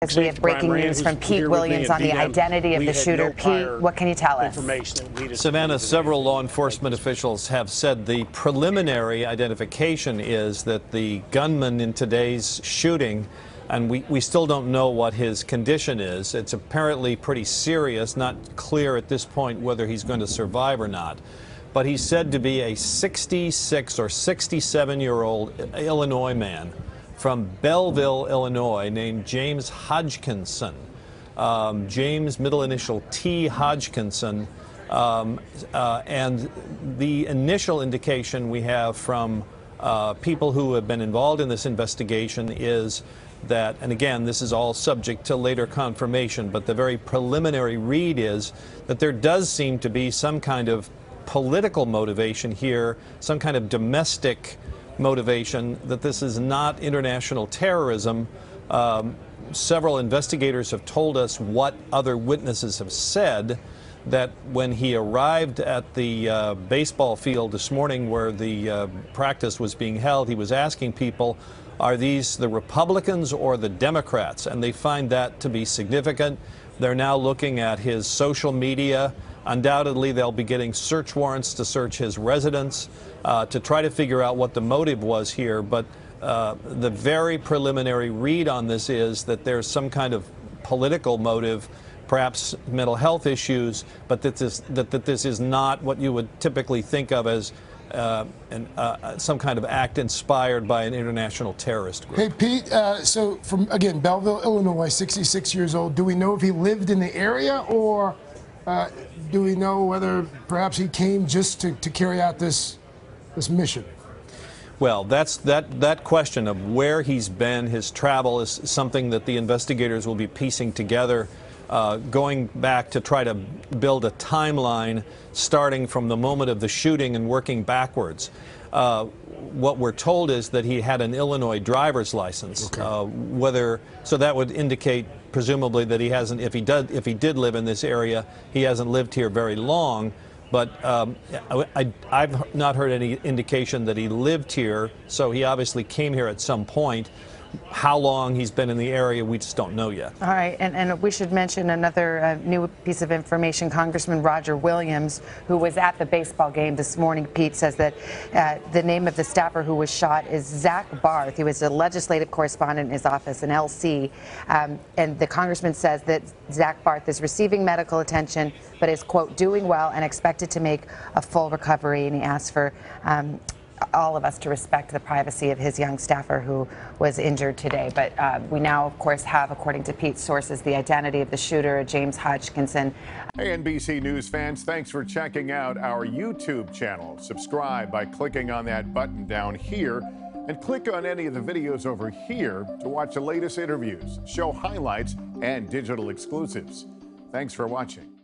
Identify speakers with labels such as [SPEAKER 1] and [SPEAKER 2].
[SPEAKER 1] As we have breaking news from Pete Williams on the identity of the shooter. Pete, what can you tell us?
[SPEAKER 2] Savannah, several law enforcement officials have said the preliminary identification is that the gunman in today's shooting, and we still don't know what his condition is. It's apparently pretty serious, not clear at this point whether he's going to survive or not. But he's said to be a 66 or 67-year-old Illinois man from Belleville, Illinois, named James Hodgkinson. James, middle initial T. Hodgkinson. And the initial indication we have from people who have been involved in this investigation is that, and again, this is all subject to later confirmation, but the very preliminary read is that there does seem to be some kind of political motivation here, some kind of domestic motivation, that this is not international terrorism. Several investigators have told us what other witnesses have said, that when he arrived at the baseball field this morning where the practice was being held, he was asking people, are these the Republicans or the Democrats? And they find that to be significant. They're now looking at his social media. Undoubtedly, they'll be getting search warrants to search his residence to try to figure out what the motive was here. But the very preliminary read on this is that there's some kind of political motive, perhaps mental health issues, but that this is not what you would typically think of as some kind of act inspired by an international terrorist group.
[SPEAKER 3] Hey, Pete, so from, again, Belleville, Illinois, 66 years old, do we know if he lived in the area, or do we know whether perhaps he came just to carry out this mission?
[SPEAKER 2] Well, that question of where he's been, his travel, is something that the investigators will be piecing together, going back to try to build a timeline starting from the moment of the shooting and working backwards. What we're told is that he had an Illinois driver's license. Okay. So that would indicate presumably that he hasn't, if he did live in this area, he hasn't lived here very long. But I've not heard any indication that he lived here, so he obviously came here at some point. How long he's been in the area, we just don't know yet.
[SPEAKER 1] All right, and we should mention another new piece of information. Congressman Roger Williams, who was at the baseball game this morning, Pete, says that the name of the staffer who was shot is Zach Barth. He was a legislative correspondent in his office in LC, and the congressman says that Zach Barth is receiving medical attention, but is, quote, doing well and expected to make a full recovery, and he asked for all of us to respect the privacy of his young staffer who was injured today. But we now, of course, have, according to Pete's sources, the identity of the shooter, James Hodgkinson.
[SPEAKER 4] Hey, NBC News fans, thanks for checking out our YouTube channel. Subscribe by clicking on that button down here, and click on any of the videos over here to watch the latest interviews, show highlights, and digital exclusives. Thanks for watching.